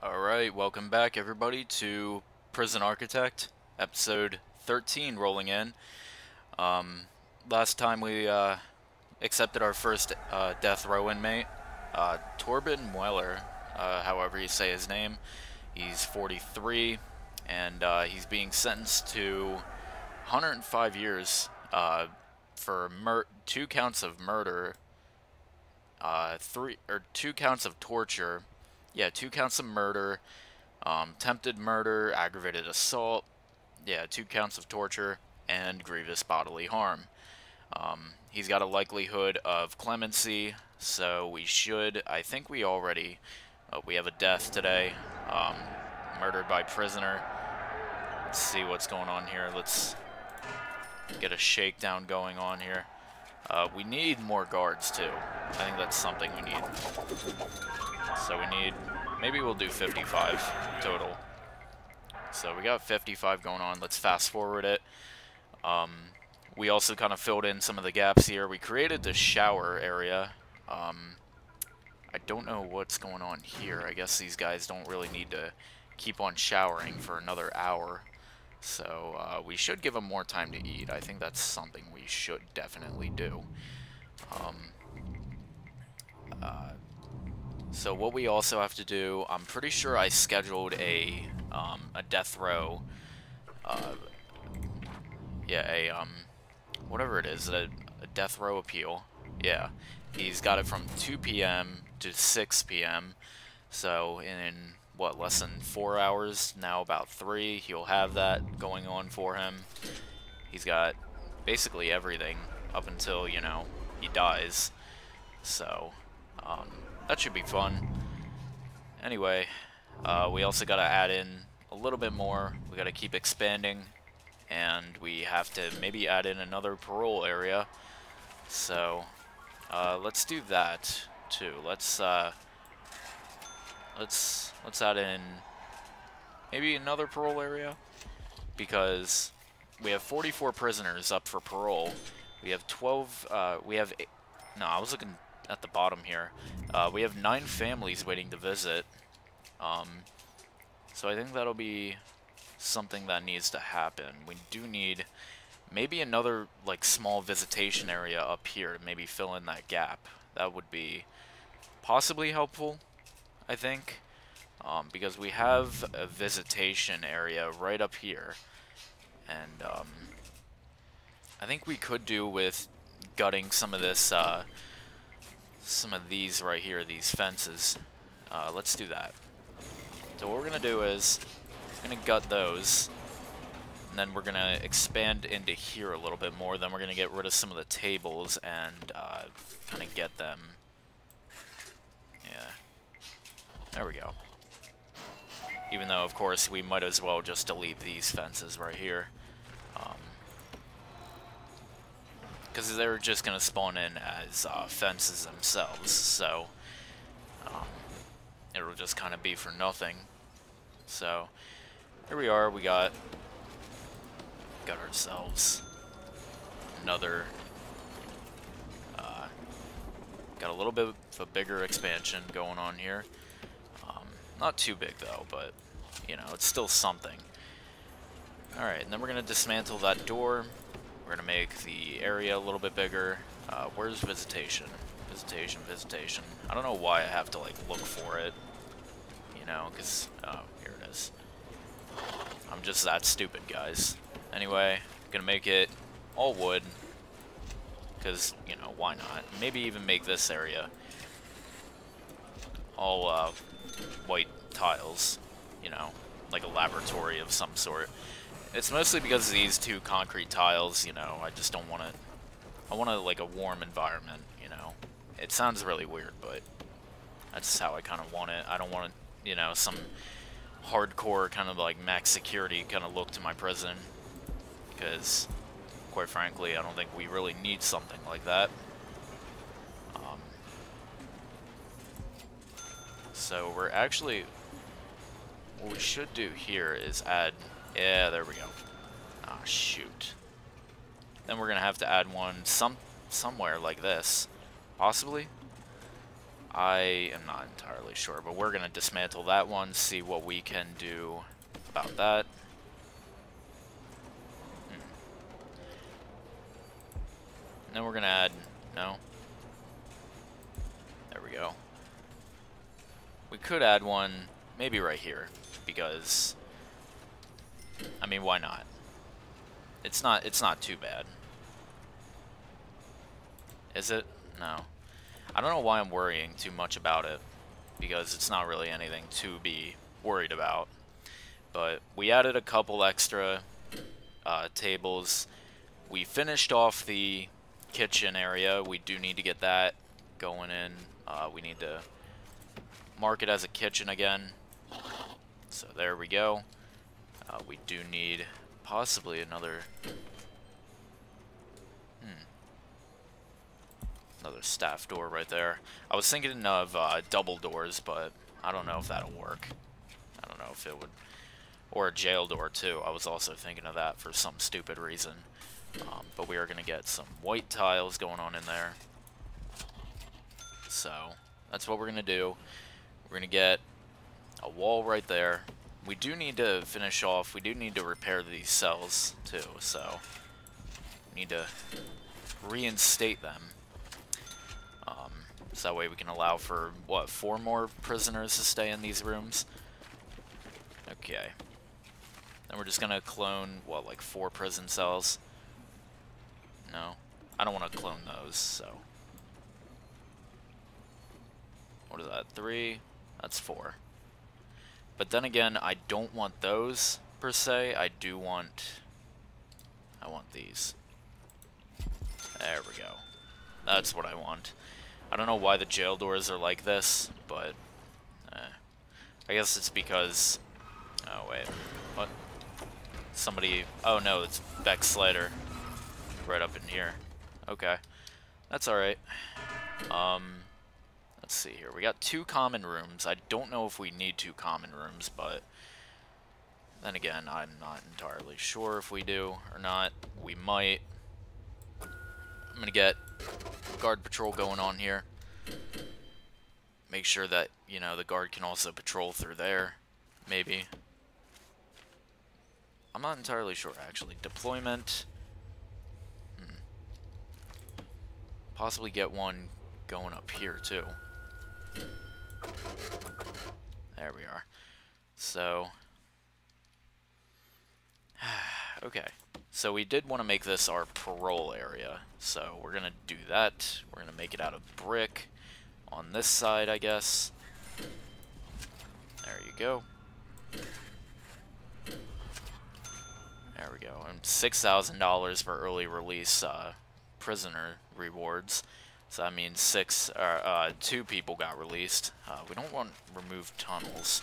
Alright, welcome back everybody to Prison Architect, episode 13 rolling in. Last time we accepted our first death row inmate, Torben Weller, however you say his name. He's 43, and he's being sentenced to 105 years for 2 counts of murder, 2 counts of torture. Yeah, 2 counts of murder, attempted murder, aggravated assault, 2 counts of torture, and grievous bodily harm. He's got a likelihood of clemency, so I think we already, we have a death today, murdered by prisoner. Let's see what's going on here. Let's get a shakedown going on here. We need more guards too. I think that's something we need. So maybe we'll do 55 total. So we got 55 going on. Let's fast forward it. We also kind of filled in some of the gaps here. We created the shower area. I don't know what's going on here. I guess these guys don't really need to keep on showering for another hour. So we should give them more time to eat. I think that's something we should definitely do. So what we also have to do, I'm pretty sure I scheduled a death row, whatever it is, a death row appeal. Yeah, he's got it from 2 p.m. to 6 p.m. So in, what, less than 4 hours, now about 3, he'll have that going on for him. He's got basically everything up until, you know, he dies. So, that should be fun. Anyway, we also got to add in a little bit more. We got to keep expanding, and we have to maybe add in another parole area. So, let's do that too. Let's add in maybe another parole area, because we have 44 prisoners up for parole. We have 12. No, I was looking at the bottom here. We have 9 families waiting to visit. So I think that'll be something that needs to happen. We do need maybe another, like, small visitation area up here to maybe fill in that gap. That would be possibly helpful, I think, because we have a visitation area right up here, and I think we could do with gutting some of this, some of these right here, these fences. Let's do that. So what we're going to do is, we're going to gut those, and then we're going to expand into here a little bit more. Then we're going to get rid of some of the tables and kind of get them. Yeah. There we go. Even though, of course, we might as well just delete these fences right here. Because they're just going to spawn in as fences themselves, so it'll just kind of be for nothing. So here we are. We got ourselves another, got a little bit of a bigger expansion going on here. Not too big though, but you know, it's still something. Alright, and then we're going to dismantle that door. We're going to make the area a little bit bigger. Where's visitation? Visitation. I don't know why I have to, like, look for it. You know, because, oh, here it is. I'm just that stupid, guys. Anyway, gonna make it all wood. Because, you know, why not? Maybe even make this area all, white tiles. You know, like a laboratory of some sort. It's mostly because of these 2 concrete tiles, you know, I just don't want it. I want like a warm environment, you know. It sounds really weird, but that's how I kind of want it. I don't want, you know, some hardcore kind of like max security kind of look to my prison, because, quite frankly, I don't think we really need something like that. So we're actually, what we should do here is add, yeah, there we go. Ah, shoot. Then we're gonna have to add one somewhere like this, possibly. I am not entirely sure, but we're going to dismantle that one, see what we can do about that. And then we're going to add... No. There we go. We could add one maybe right here, because... I mean, why not? It's not too bad. Is it? No. I don't know why I'm worrying too much about it, because it's not really anything to be worried about. But we added a couple extra tables. We finished off the kitchen area. We do need to get that going in. We need to mark it as a kitchen again. So there we go. We do need possibly another... Another staff door right there. I was thinking of double doors, but I don't know if that'll work. I don't know if it would... Or a jail door, too. I was also thinking of that for some stupid reason. But we are going to get some white tiles going on in there. So, that's what we're going to do. We're going to get a wall right there. We do need to finish off. We do need to repair these cells, too. So, we need to reinstate them. So that way we can allow for, what, 4 more prisoners to stay in these rooms? Okay. Then we're just gonna clone, what, like 4 prison cells? No? I don't want to clone those, so... What is that, 3? That's 4. But then again, I don't want those, per se. I want these. There we go. That's what I want. I don't know why the jail doors are like this, but I guess it's because... Oh, wait. What? Somebody... Oh, no, it's Beck Slater. Right up in here. Okay. That's alright. Let's see here. We got 2 common rooms. I don't know if we need 2 common rooms, but... Then again, I'm not entirely sure if we do or not. We might. I'm gonna get guard patrol going on here. Make sure that, you know, the guard can also patrol through there. Maybe. I'm not entirely sure, actually. Deployment. Possibly get one going up here, too. There we are. So... Okay. So we did want to make this our parole area. So we're going to do that. We're going to make it out of brick. On this side, I guess. There you go. There we go. And $6,000 for early release prisoner rewards. So that means 2 people got released. We don't want removed tunnels.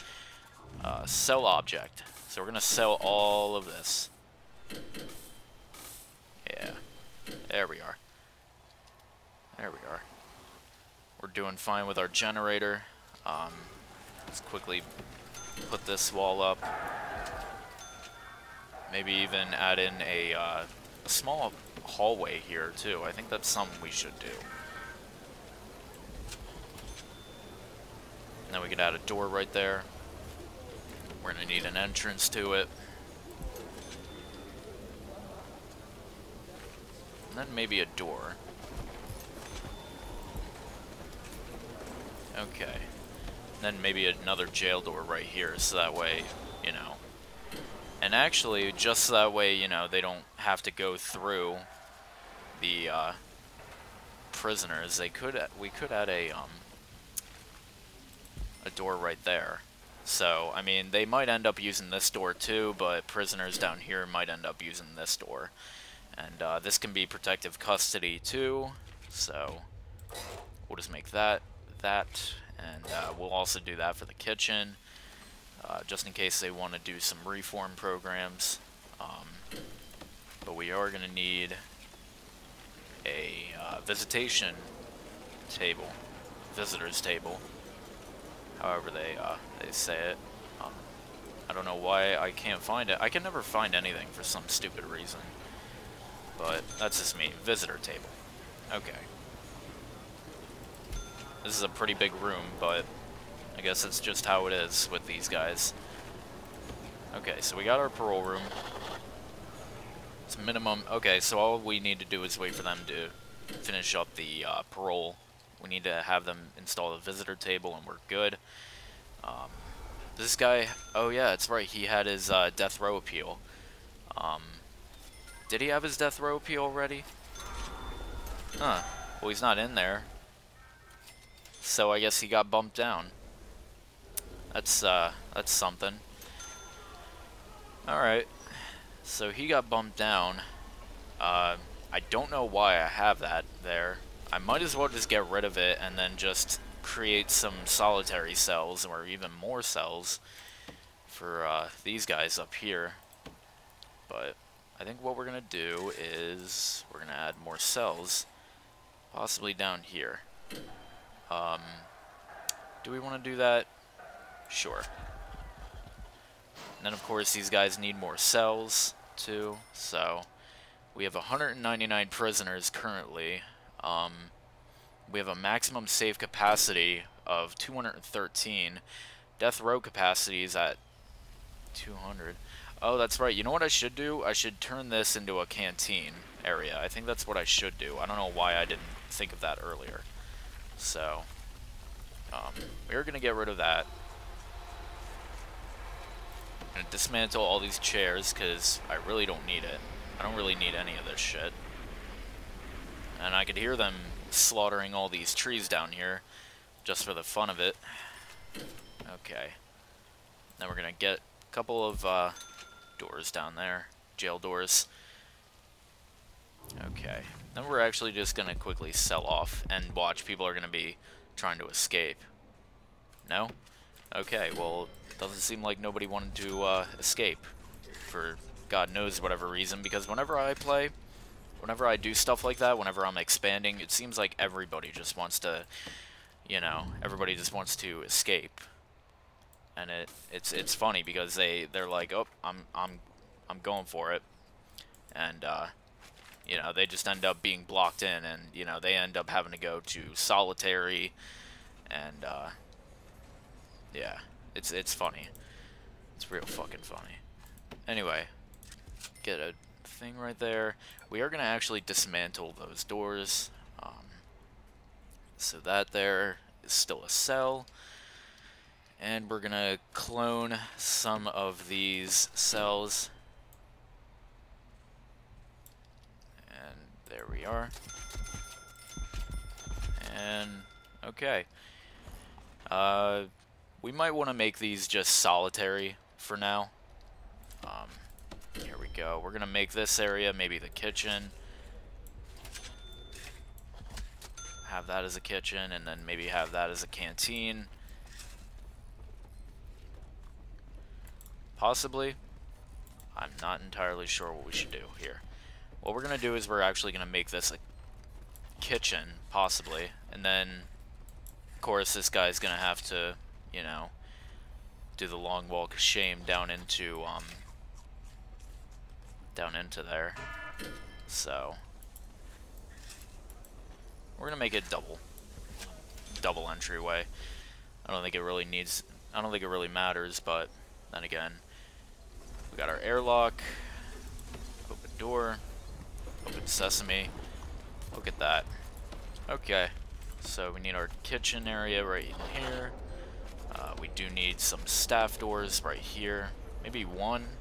Sell object. So we're going to sell all of this. Yeah. There we are. There we are. We're doing fine with our generator. Let's quickly put this wall up. Maybe even add in a small hallway here, too. I think that's something we should do. And then we could add a door right there. We're going to need an entrance to it. And then maybe a door. Okay. And then maybe another jail door right here, so that way, you know. And actually, just so that way, you know, they don't have to go through the prisoners. We could add a door right there. So, I mean, they might end up using this door too, but prisoners down here might end up using this door. And this can be protective custody too, so we'll just make that, and we'll also do that for the kitchen, just in case they want to do some reform programs. But we are going to need a visitation table, visitors table, however they say it. I don't know why I can't find it. I can never find anything for some stupid reason. But that's just me. Visitor table. Okay. This is a pretty big room, but I guess it's just how it is with these guys. Okay, so we got our parole room. It's minimum. Okay, so all we need to do is wait for them to finish up the parole. We need to have them install the visitor table, and we're good. This guy, oh yeah, it's right, he had his death row appeal. Did he have his death row appeal already? Huh, well he's not in there. So I guess he got bumped down. That's something. Alright, so he got bumped down. I don't know why I have that there. I might as well just get rid of it and then just create some solitary cells, or even more cells, for these guys up here. But I think what we're going to do is we're going to add more cells, possibly down here. Do we want to do that? Sure. And then of course these guys need more cells too, so we have 199 prisoners currently. We have a maximum safe capacity of 213. Death row capacity is at 200. Oh, that's right. You know what I should do? I should turn this into a canteen area. I think that's what I should do. I don't know why I didn't think of that earlier. So, we're going to get rid of that. I'm going to dismantle all these chairs because I really don't need it. I don't really need any of this shit. And I could hear them slaughtering all these trees down here just for the fun of it. Okay. Then we're going to get a couple of doors down there. Jail doors. Okay. Then we're actually just going to quickly sell off and watch. People are going to be trying to escape. No? Okay, well, doesn't seem like nobody wanted to escape for God knows whatever reason, because whenever I play, whenever I do stuff like that, whenever I'm expanding, it seems like everybody just wants to, you know, everybody just wants to escape. And it's funny because they're like, "Oh, I'm going for it." And you know, they just end up being blocked in, and you know, they end up having to go to solitary, and yeah, it's funny. It's real fucking funny. Anyway, get a thing right there. We are gonna actually dismantle those doors. So that there is still a cell, and we're gonna clone some of these cells. And there we are. And okay. We might want to make these just solitary for now. Here we go. We're gonna make this area maybe the kitchen. Have that as a kitchen, and then maybe have that as a canteen. Possibly. I'm not entirely sure what we should do here. What we're gonna do is we're actually gonna make this a kitchen, possibly, and then of course this guy's gonna have to, you know, do the long walk of shame down into there. So we're gonna make it double entryway. I don't think it really matters, but then again, we got our airlock, open door, open sesame. Look at that. Okay, so we need our kitchen area right in here. We do need some staff doors right here. Maybe one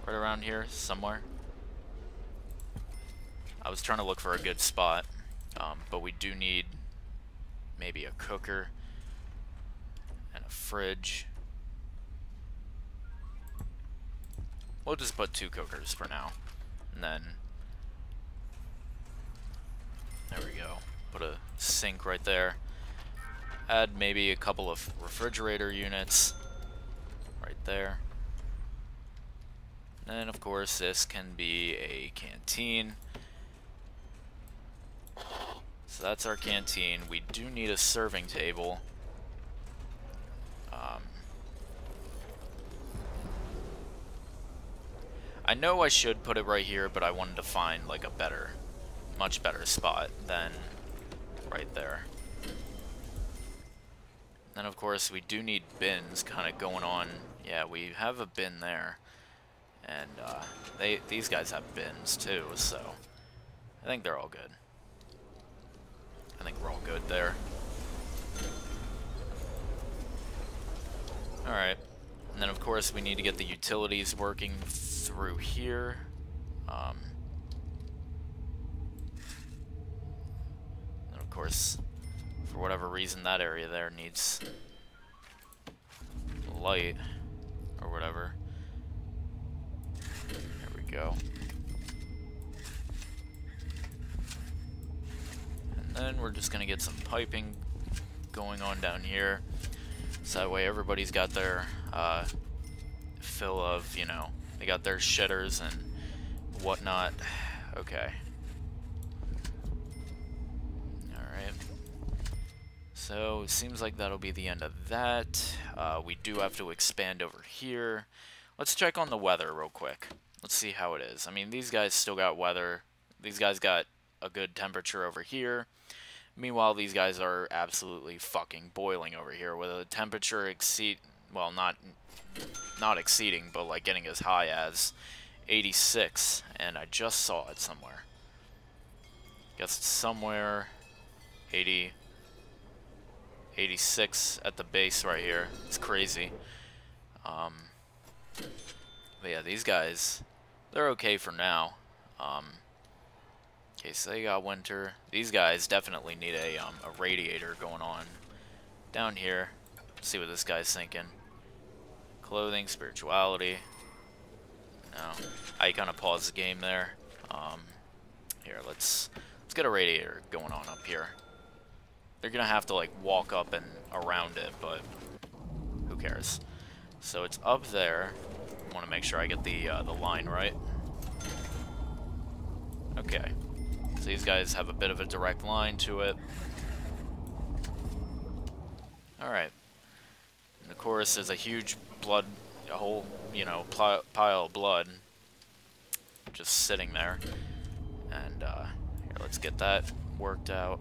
right around here somewhere. I was trying to look for a good spot, but we do need maybe a cooker and a fridge. We'll just put 2 cookers for now, and then there we go. Put a sink right there. Add maybe a couple of refrigerator units right there. And of course this can be a canteen. So that's our canteen. We do need a serving table. I know I should put it right here, but I wanted to find like a much better spot than right there. Then, of course, we do need bins kind of going on. Yeah, we have a bin there. And these guys have bins, too, so I think they're all good. I think we're all good there. Alright. And then, of course, we need to get the utilities working through here. And, of course, for whatever reason, that area there needs light or whatever. There we go. And then we're just going to get some piping going on down here. So that way everybody's got their fill of, you know, they got their shitters and whatnot. Okay. Alright. So, it seems like that'll be the end of that. We do have to expand over here. Let's check on the weather real quick. Let's see how it is. I mean, these guys still got weather. These guys got a good temperature over here. Meanwhile, these guys are absolutely fucking boiling over here with a temperature well, not exceeding, but like getting as high as 86, and I just saw it somewhere. Guess it's somewhere 86 at the base right here. It's crazy. But yeah, these guys, they're okay for now. Okay, so they got winter. These guys definitely need a radiator going on down here. Let's see what this guy's thinking. Clothing, spirituality. No, I kind of paused the game there. Here, let's get a radiator going on up here. They're gonna have to like walk up and around it, but who cares? So it's up there. I want to make sure I get the line right. Okay. So these guys have a bit of a direct line to it. Alright. And of course, there's a huge a whole, you know, pile of blood just sitting there. And, here, let's get that worked out.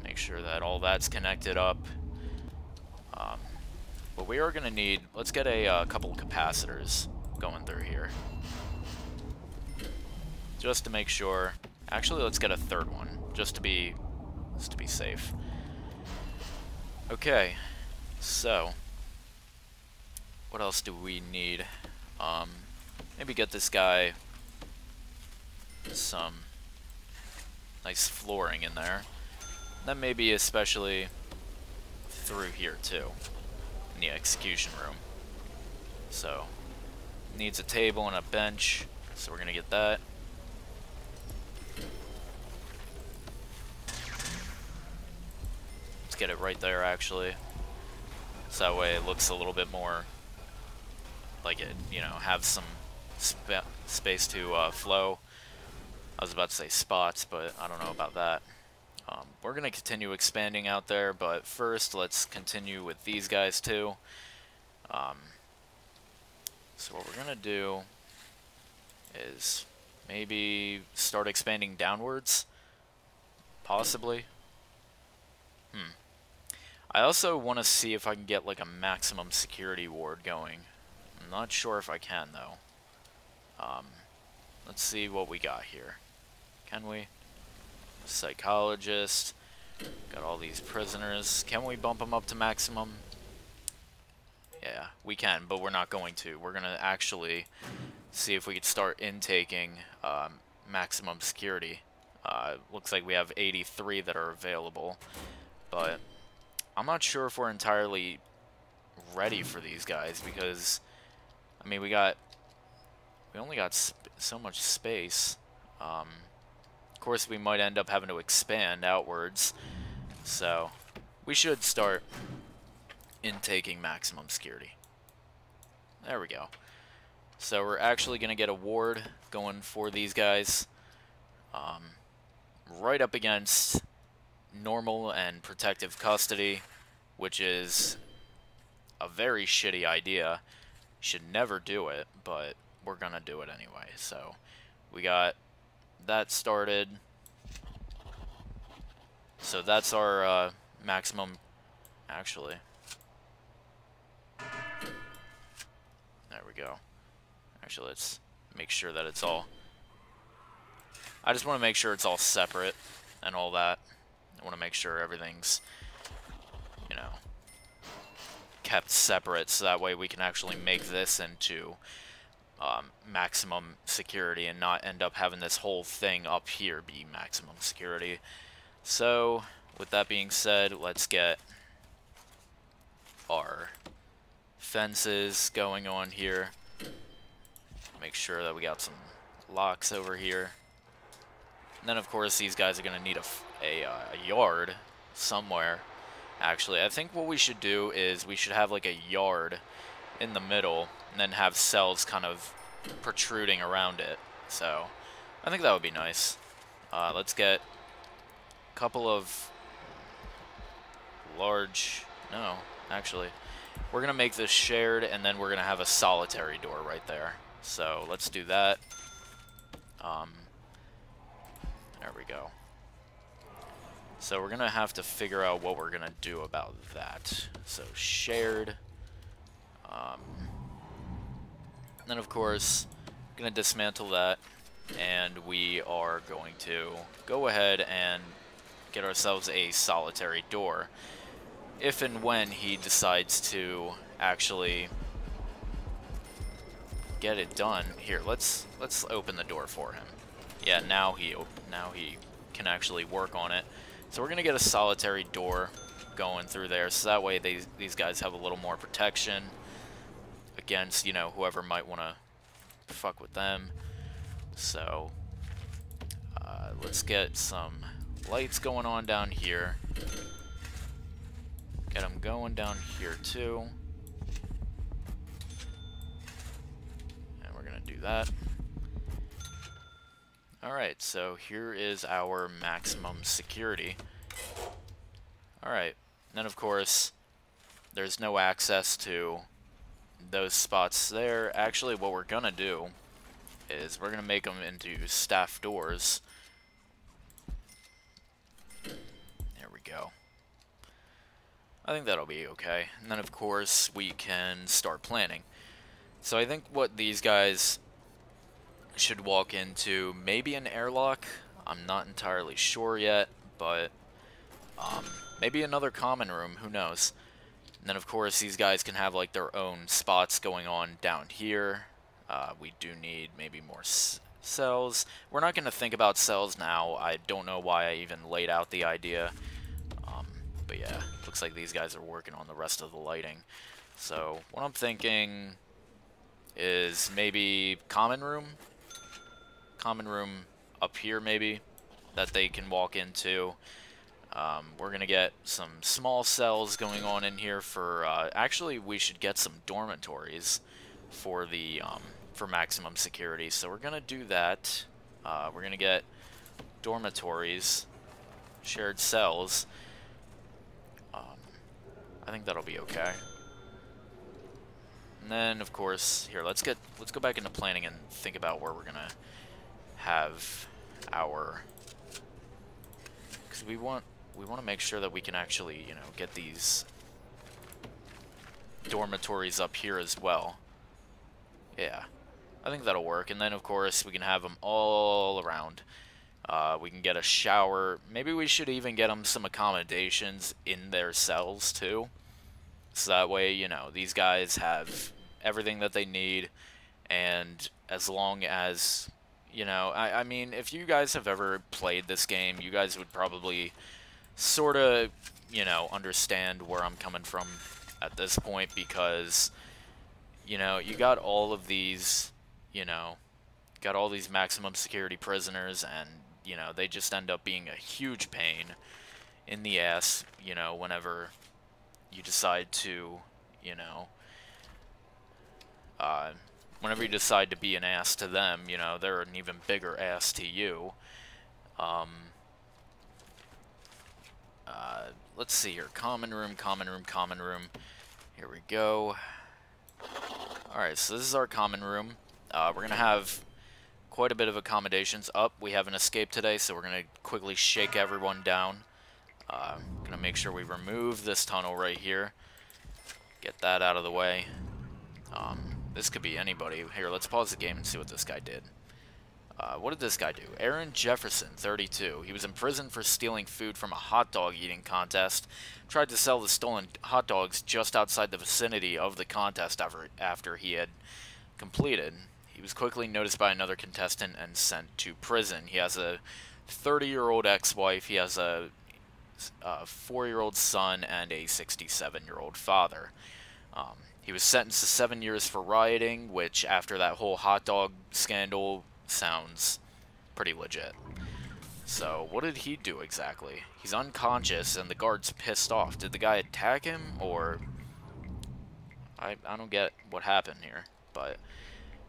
Make sure that all that's connected up. But we are going to need, let's get a couple of capacitors going through here. Just to make sure. Actually, let's get a third one, just to be safe. Okay, so what else do we need? Maybe get this guy some nice flooring in there. Then maybe especially through here too, in the execution room. So needs a table and a bench, so we're gonna get that. Get it right there actually, so that way it looks a little bit more like it, you know, have some space to flow. I was about to say spots, but I don't know about that. We're gonna continue expanding out there, but first let's continue with these guys too. So what we're gonna do is maybe start expanding downwards, possibly. I also want to see if I can get like a maximum security ward going. I'm not sure if I can though. Let's see what we got here. Can we? Psychologist. Got all these prisoners. Can we bump them up to maximum? Yeah, we can, but we're not going to. We're going to actually see if we could start intaking maximum security. Looks like we have 83 that are available, but I'm not sure if we're entirely ready for these guys because, I mean, we only got so much space. Of course, we might end up having to expand outwards, so we should start intaking maximum security. There we go. So we're actually going to get a ward going for these guys, right up against normal and protective custody, which is a very shitty idea. Should never do it, but we're gonna do it anyway. So we got that started. So that's our maximum, actually. There we go. Actually, let's make sure that it's all... I just want to make sure it's all separate and all that. I want to make sure everything's, you know, kept separate, so that way we can actually make this into maximum security and not end up having this whole thing up here be maximum security. So, with that being said, let's get our fences going on here. Make sure that we got some locks over here. And then, of course, these guys are going to need a yard somewhere. Actually, I think what we should do is we should have like a yard in the middle and then have cells kind of protruding around it. So, I think that would be nice. Let's get a couple of large... No, actually. We're going to make this shared, and then we're going to have a solitary door right there. So, let's do that. There we go. So we're going to have to figure out what we're going to do about that. So shared. Then of course, going to dismantle that. And we are going to go ahead and get ourselves a solitary door. If and when he decides to actually get it done. Here, let's open the door for him. Yeah, now he can actually work on it. So we're going to get a solitary door going through there, so that way these guys have a little more protection against, you know, whoever might want to fuck with them. So, let's get some lights going on down here. Get them going down here too. And we're going to do that. Alright, so here is our maximum security. Alright, then of course, there's no access to those spots there. Actually, what we're gonna do is we're gonna make them into staff doors. There we go. I think that'll be okay. And then of course, we can start planning. So I think what these guys should walk into, maybe an airlock. I'm not entirely sure yet, but maybe another common room, who knows. And then of course these guys can have like their own spots going on down here. We do need maybe more cells. We're not going to think about cells now. I don't know why I even laid out the idea. But yeah, looks like these guys are working on the rest of the lighting. So what I'm thinking is maybe common room up here maybe that they can walk into. We're gonna get some small cells going on in here for actually we should get some dormitories for the for maximum security, so we're gonna do that. We're gonna get dormitories, shared cells. I think that'll be okay. And then of course here let's go back into planning and think about where we're gonna have our, because we want to make sure that we can actually, you know, get these dormitories up here as well. Yeah, I think that'll work. And then of course we can have them all around. We can get a shower. Maybe we should even get them some accommodations in their cells too, so that way, you know, these guys have everything that they need. And as long as, you know, I mean, if you guys have ever played this game, you guys would probably sort of, you know, understand where I'm coming from at this point, because, you know, you got all of these, you know, got all these maximum security prisoners, and, you know, they just end up being a huge pain in the ass, you know, whenever you decide to, you know, whenever you decide to be an ass to them, you know, they're an even bigger ass to you. Let's see here. Common room, common room, common room. Here we go. Alright, so this is our common room. We're going to have quite a bit of accommodations up. We have an escape today, so we're going to quickly shake everyone down. Gonna make sure we remove this tunnel right here. Get that out of the way. This could be anybody. Here, let's pause the game and see what this guy did. What did this guy do? Aaron Jefferson, 32. He was in prison for stealing food from a hot dog eating contest. Tried to sell the stolen hot dogs just outside the vicinity of the contest after he had completed. He was quickly noticed by another contestant and sent to prison. He has a 30-year-old ex-wife. He has a 4-year-old son and a 67-year-old father. He was sentenced to 7 years for rioting, which after that whole hot dog scandal sounds pretty legit. So, what did he do exactly? He's unconscious and the guard's pissed off. Did the guy attack him, or... I don't get what happened here, but...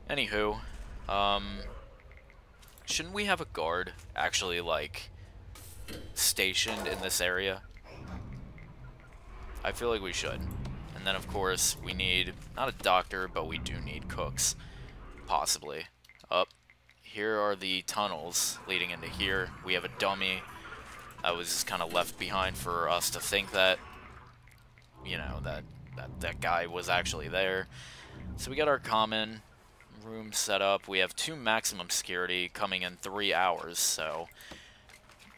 Anywho, shouldn't we have a guard actually, like, stationed in this area? I feel like we should. And then, of course, we need, not a doctor, but we do need cooks. Possibly. Up. Here are the tunnels leading into here. We have a dummy that was kind of left behind for us to think that, you know, that guy was actually there. So we got our common room set up. We have 2 maximum security coming in 3 hours, so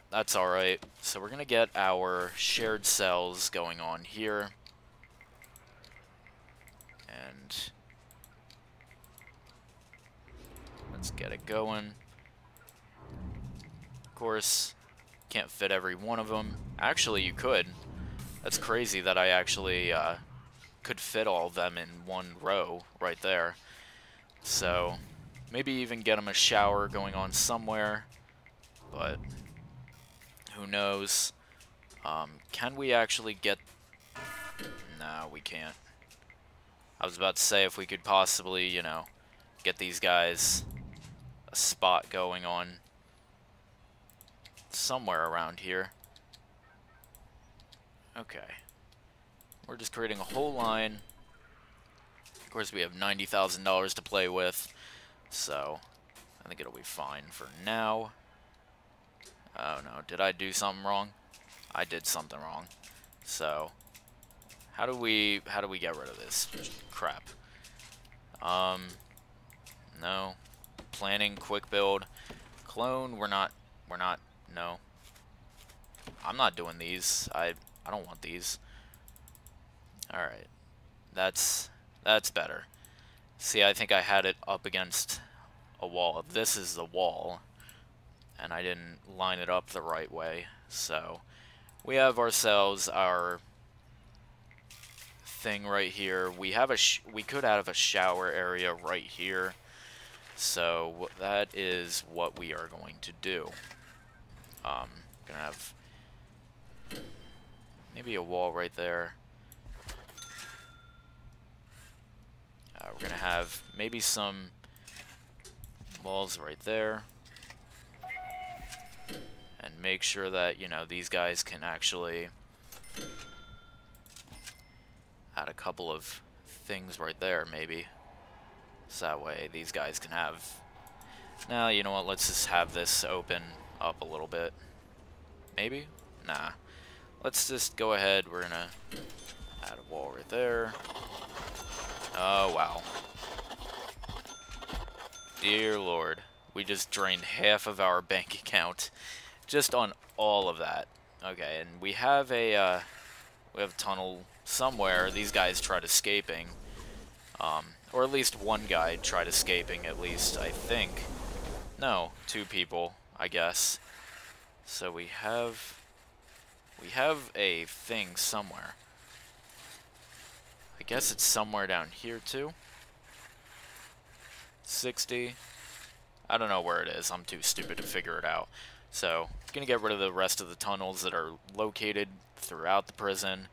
that's alright. So we're going to get our shared cells going on here. And let's get it going. Of course, can't fit every one of them. Actually, you could. That's crazy that I actually could fit all of them in one row right there. So, maybe even get them a shower going on somewhere. But, who knows. Can we actually get... No, we can't. I was about to say if we could possibly, you know, get these guys a spot going on somewhere around here. Okay. We're just creating a whole line. Of course, we have $90,000 to play with, so I think it'll be fine for now. Oh no, did I do something wrong? I did something wrong. So, how do we get rid of this crap? No. Planning, quick build, clone. We're not. No. I'm not doing these. I don't want these. All right. That's better. See, I think I had it up against a wall. This is the wall, and I didn't line it up the right way. So, we have ourselves our thing right here. We have we could have a shower area right here. So that is what we are going to do. Gonna have maybe a wall right there. We're gonna have maybe some walls right there, and make sure that, you know, these guys can actually add a couple of things right there, maybe. So that way these guys can have... Now, you know what, let's just have this open up a little bit. Maybe? Nah. Let's just go ahead, we're gonna add a wall right there. Oh, wow. Dear Lord. We just drained half of our bank account just on all of that. Okay, and we have a tunnel somewhere. These guys tried escaping. Or at least one guy tried escaping, at least, I think. No, 2 people, I guess. So we have a thing somewhere. I guess it's somewhere down here, too. 60. I don't know where it is. I'm too stupid to figure it out. So, gonna get rid of the rest of the tunnels that are located throughout the prison.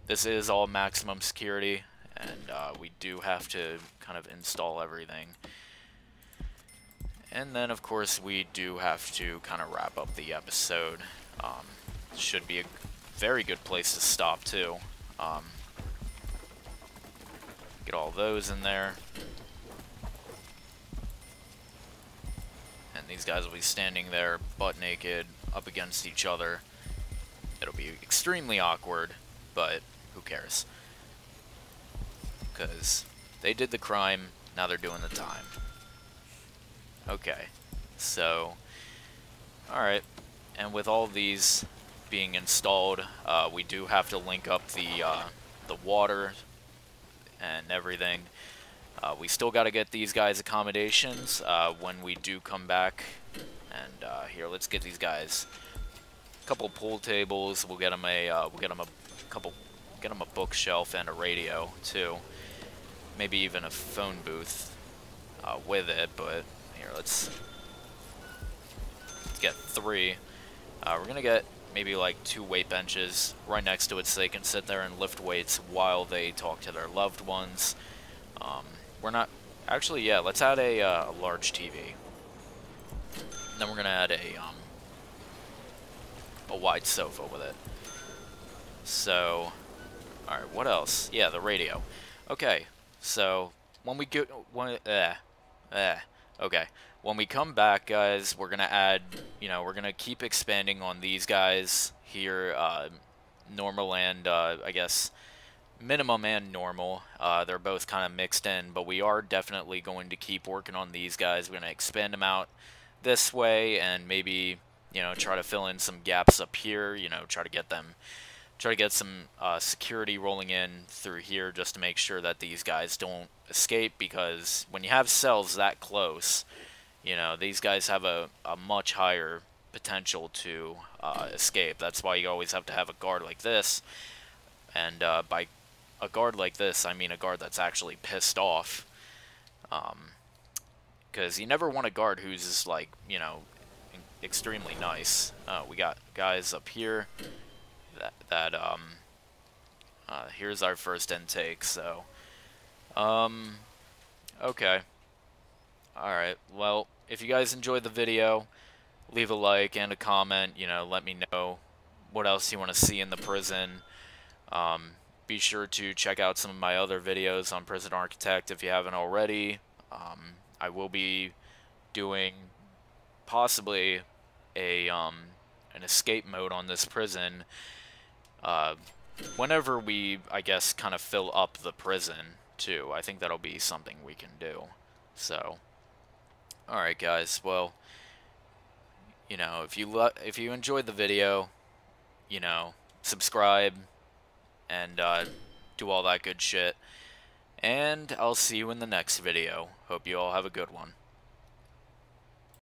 This is all maximum security, and we do have to kind of install everything. And then, of course, we do have to kind of wrap up the episode. Should be a very good place to stop, too. Get all those in there. And these guys will be standing there butt naked up against each other. It'll be extremely awkward, but who cares? Because they did the crime, now they're doing the time. Okay, so, alright, and with all these being installed, we do have to link up the water and everything. We still got to get these guys accommodations when we do come back. And here, let's get these guys a couple pool tables. We'll get them a bookshelf and a radio too. Maybe even a phone booth with it. But here, let's get 3. We're gonna get maybe like 2 weight benches right next to it so they can sit there and lift weights while they talk to their loved ones. We're not... Actually, yeah, let's add a large TV. And then we're going to add a wide sofa with it. So, alright, what else? Yeah, the radio. Okay, so, when we get... okay. When we come back, guys, we're going to add... You know, we're going to keep expanding on these guys here. Normal and, I guess... minimum and normal. They're both kind of mixed in, but we are definitely going to keep working on these guys. We're going to expand them out this way and maybe, you know, try to fill in some gaps up here, you know, try to get some security rolling in through here just to make sure that these guys don't escape, because when you have cells that close, you know, these guys have a much higher potential to escape. That's why you always have to have a guard like this, and by a guard like this, I mean a guard that's actually pissed off. Because you never want a guard who's just, like, you know, extremely nice. We got guys up here. Here's our first intake, so. Okay. Alright, well, if you guys enjoyed the video, leave a like and a comment, you know, let me know what else you want to see in the prison. Be sure to check out some of my other videos on Prison Architect if you haven't already. I will be doing possibly an escape mode on this prison whenever we, I guess, kind of fill up the prison too. I think that'll be something we can do. So, alright guys, well, you know, if you enjoyed the video, you know, subscribe and do all that good shit. And I'll see you in the next video. Hope you all have a good one.